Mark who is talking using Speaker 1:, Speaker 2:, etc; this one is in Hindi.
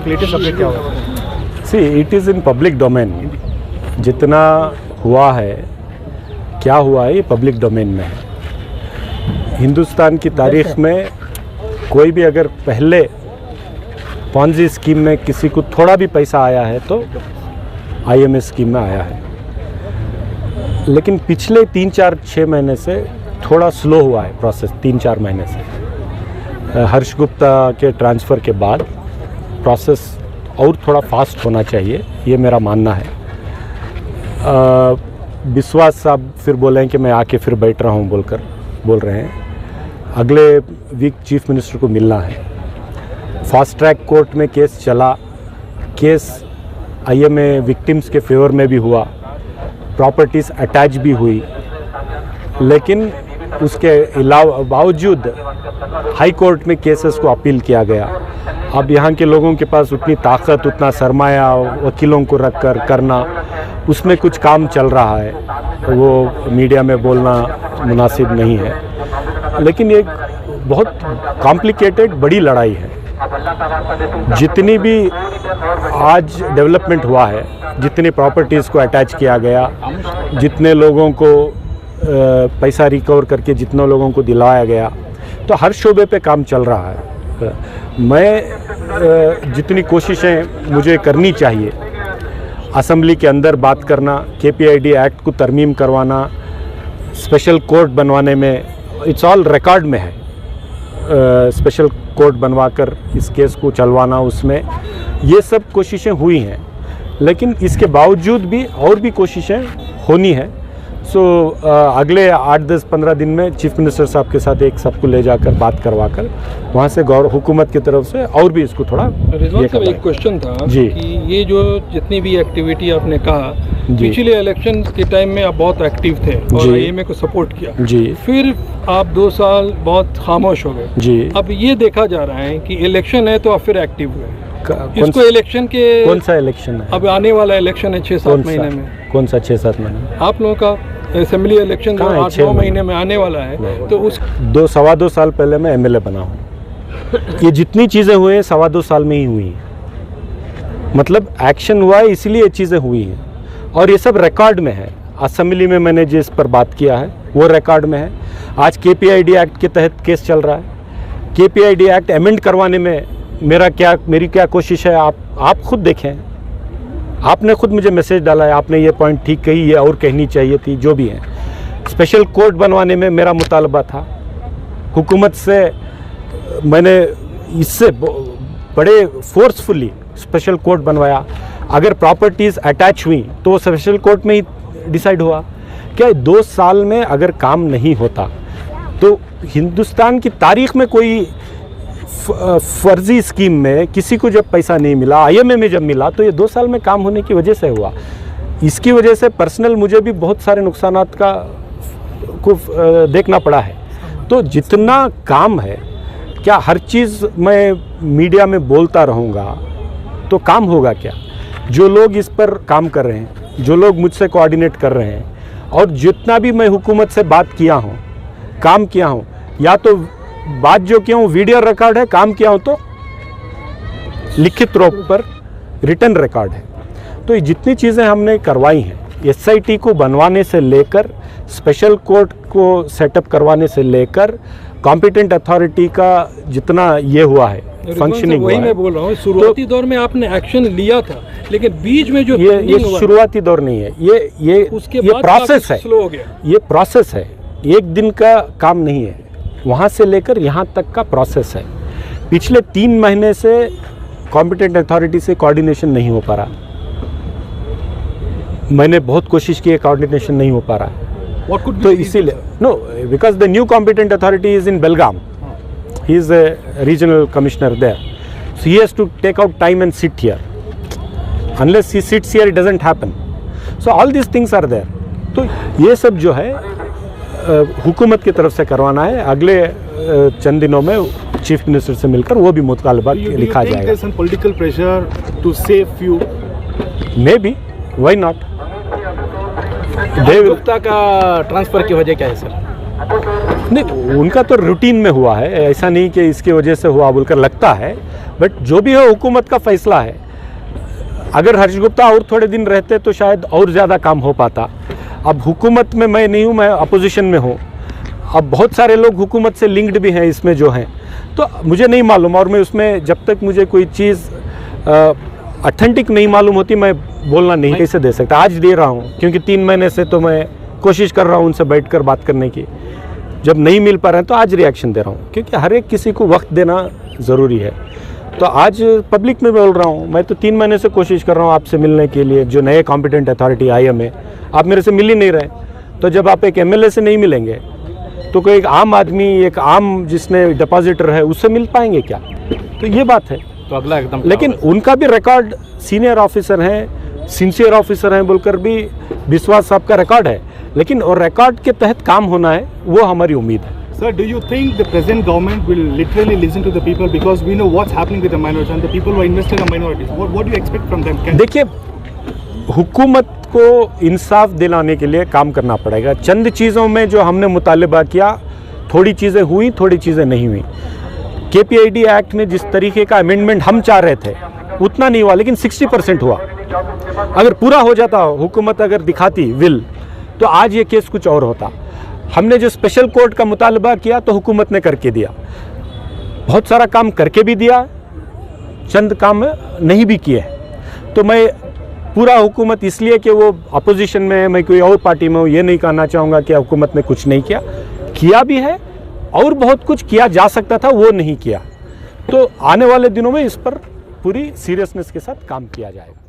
Speaker 1: लेटेस्ट अपडेट क्या हुआ?
Speaker 2: See it is in public domain. जितना हुआ है, क्या हुआ है, ये पब्लिक डोमेन में है। हिंदुस्तान की तारीख में कोई भी अगर पहले पॉन्जी स्कीम में किसी को थोड़ा भी पैसा आया है तो IMS स्कीम में आया है, लेकिन पिछले 3-4-6 महीने से थोड़ा स्लो हुआ है प्रोसेस। 3-4 महीने से हर्ष गुप्ता के ट्रांसफ़र के बाद प्रोसेस और थोड़ा फास्ट होना चाहिए, ये मेरा मानना है। विश्वास साहब फिर बोले हैं कि मैं आके फिर बैठ रहा हूँ बोल रहे हैं। अगले वीक चीफ मिनिस्टर को मिलना है। फास्ट ट्रैक कोर्ट में केस चला, केस IMA विक्टिम्स के फेवर में भी हुआ, प्रॉपर्टीज़ अटैच भी हुई, लेकिन उसके बावजूद हाई कोर्ट में केसेस को अपील किया गया। अब यहाँ के लोगों के पास उतनी ताकत, उतना सरमाया वकीलों को रख कर करना, उसमें कुछ काम चल रहा है, वो मीडिया में बोलना मुनासिब नहीं है। लेकिन ये बहुत कॉम्प्लिकेटेड बड़ी लड़ाई है। जितनी भी आज डेवलपमेंट हुआ है, जितनी प्रॉपर्टीज़ को अटैच किया गया, जितने लोगों को पैसा रिकवर करके जितने लोगों को दिलाया गया, तो हर शोबे पे काम चल रहा है। मैं जितनी कोशिशें मुझे करनी चाहिए, असेंबली के अंदर बात करना, KPID एक्ट को तरमीम करवाना, स्पेशल कोर्ट बनवाने में, इट्स ऑल रिकॉर्ड में है। स्पेशल कोर्ट बनवाकर इस केस को चलवाना, उसमें ये सब कोशिशें हुई हैं, लेकिन इसके बावजूद भी और भी कोशिशें होनी है। सो अगले 8-10-15 दिन में चीफ मिनिस्टर साहब के साथ एक सबको ले जाकर बात करवा कर वहाँ से हुकूमत की तरफ से और भी इसको थोड़ा।
Speaker 1: रिजवान साहब, एक क्वेश्चन था
Speaker 2: जी
Speaker 1: कि ये जो जितनी भी एक्टिविटी आपने कहा, पिछले इलेक्शन के टाइम में आप बहुत एक्टिव थे और IMA को सपोर्ट किया जी, फिर आप 2 साल बहुत खामोश हो गए जी। अब ये देखा जा रहा है कि इलेक्शन है तो आप फिर एक्टिव हुए। इसको इलेक्शन के कौन सा इलेक्शन है? अब आने वाला इलेक्शन है 6-7 महीने में। कौन सा 6-7 महीने? आप लोगों का असेंबली इलेक्शन 8-9 महीने में आने वाला है, तो उस
Speaker 2: 2-2.25 साल पहले मैं MLA बना हूँ। ये जितनी चीज़ें हुई हैं 2.25 साल में ही हुई हैं। मतलब एक्शन हुआ है, इसलिए ये चीज़ें हुई हैं और ये सब रिकॉर्ड में है। असेंबली में मैंने जिस पर बात किया है वो रिकॉर्ड में है। आज KPID एक्ट के तहत केस चल रहा है। KPID एक्ट अमेंड करवाने में मेरी क्या कोशिश है, आप खुद देखें। आपने खुद मुझे मैसेज डाला है, आपने ये पॉइंट ठीक कही, ये और कहनी चाहिए थी, जो भी है। स्पेशल कोर्ट बनवाने में मेरा मुतालबा था। हुकूमत से मैंने इससे बड़े फोर्सफुली स्पेशल कोर्ट बनवाया। अगर प्रॉपर्टीज़ अटैच हुई तो वो स्पेशल कोर्ट में ही डिसाइड हुआ। क्या 2 साल में अगर काम नहीं होता तो हिंदुस्तान की तारीख में कोई फर्जी स्कीम में किसी को जब पैसा नहीं मिला, IMA में जब मिला, तो ये 2 साल में काम होने की वजह से हुआ। इसकी वजह से पर्सनल मुझे भी बहुत सारे नुकसानात को देखना पड़ा है। तो जितना काम है, क्या हर चीज़ मैं मीडिया में बोलता रहूँगा तो काम होगा क्या? जो लोग इस पर काम कर रहे हैं, जो लोग मुझसे कोऑर्डिनेट कर रहे हैं, और जितना भी मैं हुकूमत से बात किया हूँ, काम किया हूँ, या तो बात जो किया हूँ वीडियो रिकॉर्ड है, काम किया हूँ तो लिखित रूप पर रिटर्न रिकॉर्ड है। तो ये जितनी चीज़ें हमने करवाई हैं, SIT को बनवाने से लेकर स्पेशल कोर्ट को सेटअप करवाने से लेकर कॉम्पिटेंट अथॉरिटी का जितना ये हुआ है, फंक्शनिंग हुआ है।
Speaker 1: मैं बोल रहा हूँ, शुरुआती दौर में आपने एक्शन लिया था, लेकिन बीच में जो
Speaker 2: ये शुरुआती दौर नहीं है, ये प्रोसेस है,
Speaker 1: स्लो हो गया।
Speaker 2: ये प्रोसेस है, एक दिन का काम नहीं है। वहाँ से लेकर यहाँ तक का प्रोसेस है। पिछले 3 महीने से कॉम्पिटेंट अथॉरिटी से कोऑर्डिनेशन नहीं हो पा रहा। मैंने बहुत कोशिश की है, कोऑर्डिनेशन नहीं हो पा रहा। तो इसीलिए because the new competent authority is in Belgaum. He is a regional commissioner there, so he has to take out time and sit here. Unless he sits here, it doesn't happen. So all this things are there. तो ये सब जो है हुकूमत की तरफ से करवाना है। अगले चंद दिनों में चीफ मिनिस्टर से मिलकर वो भी मुतालबा लिखा जाएगा।
Speaker 1: Political pressure to save you,
Speaker 2: may be, why not.
Speaker 1: Gupta का ट्रांसफर की वजह क्या है सर?
Speaker 2: नहीं, उनका तो रूटीन में हुआ है, ऐसा नहीं कि इसकी वजह से हुआ बोलकर लगता है। बट जो भी है हुकूमत का फैसला है। अगर हर्ष गुप्ता और थोड़े दिन रहते तो शायद और ज़्यादा काम हो पाता। अब हुकूमत में मैं नहीं हूँ, मैं अपोजिशन में हूँ। अब बहुत सारे लोग हुकूमत से लिंक्ड भी हैं इसमें जो हैं, तो मुझे नहीं मालूम, और मैं उसमें जब तक मुझे कोई चीज़ ऑथेंटिक नहीं मालूम होती मैं बोलना नहीं कैसे दे सकता। आज दे रहा हूँ क्योंकि 3 महीने से तो मैं कोशिश कर रहा हूँ उनसे बैठकर बात करने की। जब नहीं मिल पा रहे हैं तो आज रिएक्शन दे रहा हूँ, क्योंकि हर एक किसी को वक्त देना ज़रूरी है। तो आज पब्लिक में बोल रहा हूँ, मैं तो 3 महीने से कोशिश कर रहा हूँ आपसे मिलने के लिए। जो नए कॉम्पिटेंट अथॉरिटी IM है, आप मेरे से मिल ही नहीं रहे। तो जब आप एक MLA से नहीं मिलेंगे तो कोई एक आम आदमी, एक आम जिसने डिपॉजिटर है, उससे मिल पाएंगे क्या? तो ये बात है।
Speaker 3: तो अगला एकदम,
Speaker 2: लेकिन उनका भी रिकॉर्ड, सीनियर ऑफिसर हैं, सिंसियर ऑफिसर हैं बोलकर भी विश्वास साहब का रिकॉर्ड है, लेकिन और रिकॉर्ड के तहत काम होना है, वो हमारी उम्मीद है।
Speaker 3: Sir, do you think the present government will literally listen to the people, because we know what's happening with the minorities and the people who are invested in minorities? What do you expect from them?
Speaker 2: देखिए, हुकूमत को इंसाफ दिलाने के लिए काम करना पड़ेगा। चंद चीज़ों में जो हमने मुतालिबा किया, थोड़ी चीज़ें हुई, थोड़ी चीज़ें नहीं हुई। KPID एक्ट में जिस तरीके का अमेंडमेंट हम चाह रहे थे उतना नहीं हुआ, लेकिन 60% हुआ। अगर पूरा हो जाता, हुकूमत अगर दिखाती विल, तो आज ये केस कुछ और होता। हमने जो स्पेशल कोर्ट का मुतालबा किया तो हुकूमत ने करके दिया, बहुत सारा काम करके भी दिया, चंद काम नहीं भी किए। तो मैं पूरा हुकूमत, इसलिए कि वो अपोजिशन में है, मैं कोई और पार्टी में हूँ, ये नहीं कहना चाहूँगा कि हुकूमत ने कुछ नहीं किया, किया भी है और बहुत कुछ किया जा सकता था, वो नहीं किया। तो आने वाले दिनों में इस पर पूरी सीरियसनेस के साथ काम किया जाएगा।